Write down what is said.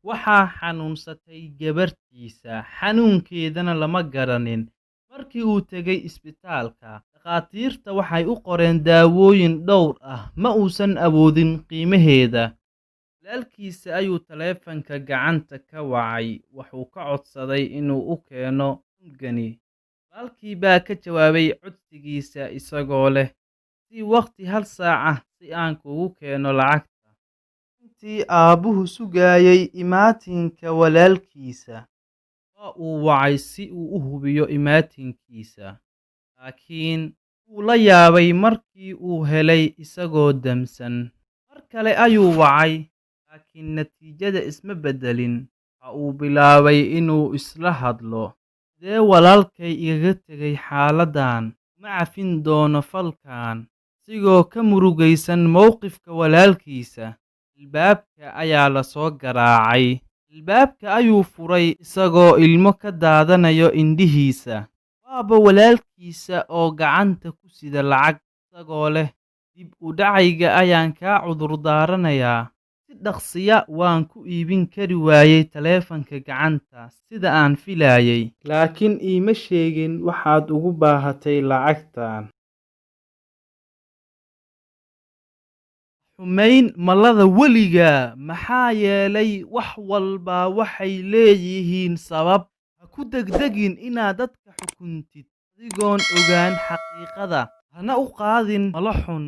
waxaa xanuunsatay gabartiisa, xanuunkeedana lama garanin. Markii uu tegay isbitaalka, dhakhaatiirta waxay u qoreen daawooyin dhowr ah, ma uusan awoodin qiimaheeda. Walaalkiisa ayuu taleefanka gacanta ka wacay, wuxuu ka codsaday inuu u keeno cunugani. Walaalkii baa ka jawaabay codsigiisa isagoo leh, "Sii waqti hal saac ah si aan kuugu keeno lacagta." Intii aabbuhu sugayay imaatinka walaalkiisa, waa uu wacay si uu u hubiyo imaatinkiisa, laakiin wuu la yaabay markii uu helay isagoo damsan. Mar kale ayuu wacay, laakiin natiijada isma beddelin. Waxa uu bilaabay inuu isla hadlo, "Sidee walaalkay igaga tegay xaaladdan? Ma cafin doono falkan." Isagoo ka murugaysan mowqifka walaalkiisa, albaabka ayaa la soo garaacay. Albaabka ayuu furay isagoo ilmo ka daadanayo indhihiisa. Waaba walaalkiisa oo gacanta ku sida lacag, isagoo leh, "Dib u dhacayga ayaan kaa cudur daaranayaa. Si dhaqsiya waan ku iibin kari waayay taleefanka gacanta sida aan filayay, laakiin iima sheegin waxaad ugu baahatay lacagtan." Xumayn malada weligaa, maxaa yeelay wax walba waxay leeyihiin sabab. Ha ku degdegin inaad dadka xukuntid adigoon ogaan xaqiiqada. Hana u qaadin malo xun.